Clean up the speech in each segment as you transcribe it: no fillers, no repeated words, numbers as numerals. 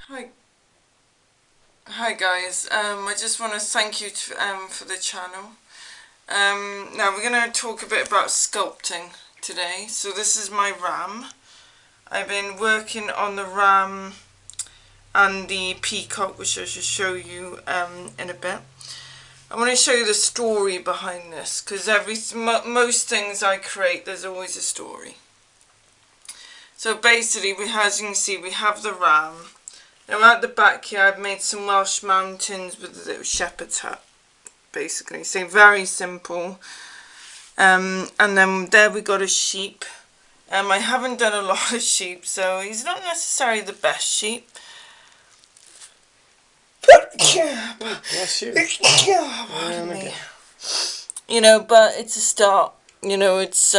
Hi, hi guys. I just want to thank you for the channel. Now we're going to talk a bit about sculpting today. So this is my ram. I've been working on the ram and the peacock, which I should show you in a bit. I want to show you the story behind this, because most things I create, there's always a story. So basically, as you can see, we have the ram. Now at the back here, I've made some Welsh mountains with a little shepherd's hut, basically. So very simple. And then there we got a sheep. I haven't done a lot of sheep, so he's not necessarily the best sheep. Bless you. Pardon me. You know, but it's a start. You know, it's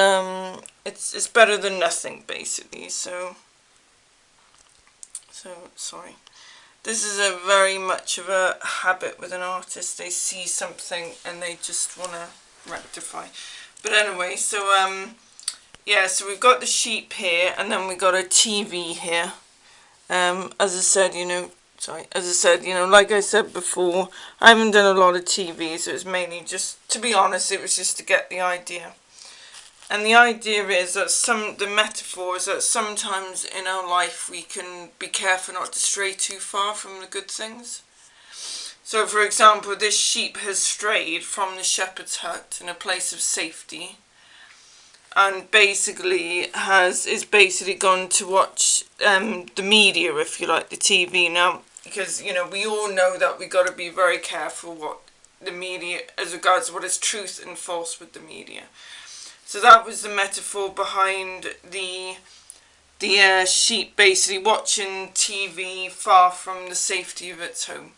better than nothing, basically. So sorry. This is a very much of a habit with an artist. They see something and they just want to rectify. But anyway, so yeah, so we've got the sheep here, and then we got a TV here. As I said, like I said before, I haven't done a lot of TV, so it's mainly just, to be honest, it was just to get the idea. And the idea is that the metaphor is that sometimes in our life we can be careful not to stray too far from the good things. So for example, this sheep has strayed from the shepherd's hut in a place of safety, and basically is basically gone to watch the media, if you like, the TV. Now, because we all know that we got to be very careful what the media, as regards to what is truth and false with the media. So that was the metaphor behind the sheep basically watching TV far from the safety of its home.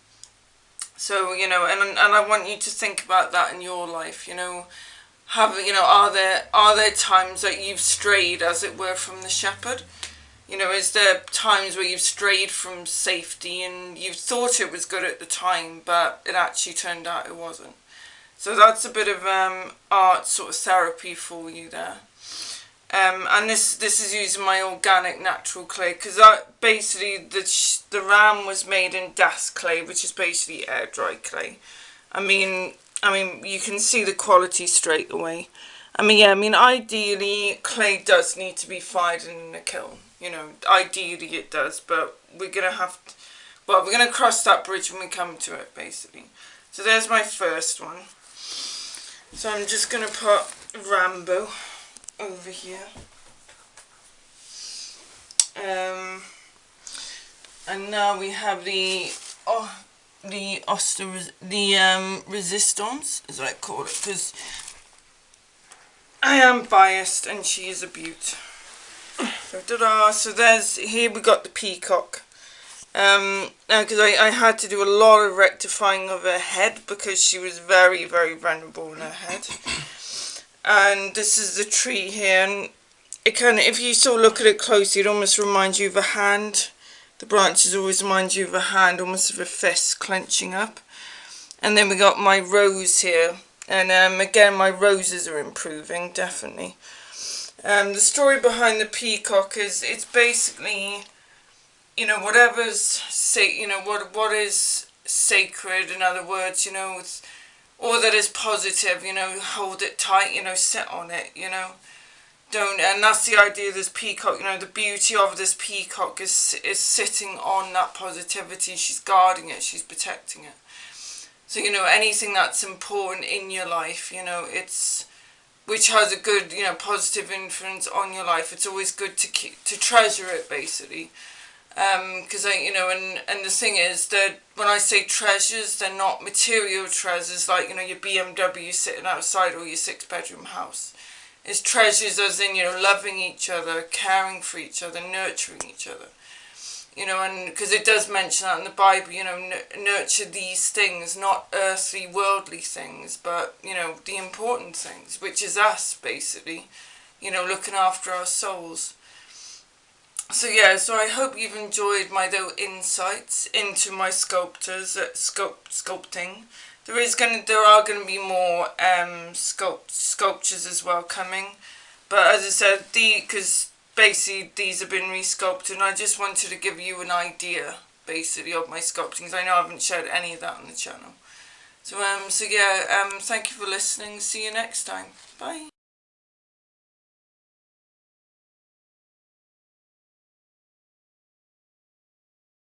So and I want you to think about that in your life. Are there times that you've strayed, as it were, from the shepherd? Is there times where you've strayed from safety and you thought it was good at the time, but it actually turned out it wasn't? So that's a bit of art sort of therapy for you there. And this is using my organic natural clay, because basically the ram was made in das clay, which is basically air dry clay. I mean you can see the quality straight away. Ideally clay does need to be fired in a kiln. Ideally it does, but we're gonna cross that bridge when we come to it, basically. So there's my first one. So I'm just going to put Rambo over here. And now we have the resistance, as I call it, because I am biased and she is a beaut. So ta-da! So here we got the peacock. Because I had to do a lot of rectifying of her head, because she was very, very vulnerable in her head. And this is the tree here, and it if you sort of look at it closely, it almost reminds you of a hand. The branches always remind you of a hand, almost of a fist clenching up. And then we got my rose here, and again my roses are improving, definitely. The story behind the peacock is, it's basically, whatever's what is sacred, in other words, all that is positive, hold it tight, sit on it, don't. And that's the idea of this peacock. The beauty of this peacock is sitting on that positivity. She's guarding it, she's protecting it. So anything that's important in your life, which has a good positive influence on your life, it's always good to treasure it, basically. Because and the thing is that when I say treasures, they're not material treasures like your BMW sitting outside or your 6-bedroom house. It's treasures as in loving each other, caring for each other, nurturing each other. And because it does mention that in the Bible, nurture these things, not earthly, worldly things, but the important things, which is us, basically. Looking after our souls. So yeah, so I hope you've enjoyed my little insights into my sculptors at sculpting. There are gonna be more sculptures as well coming, but as I said, because basically these have been resculpted, and I just wanted to give you an idea basically of my sculptings. I know I haven't shared any of that on the channel. So yeah, thank you for listening. See you next time. Bye.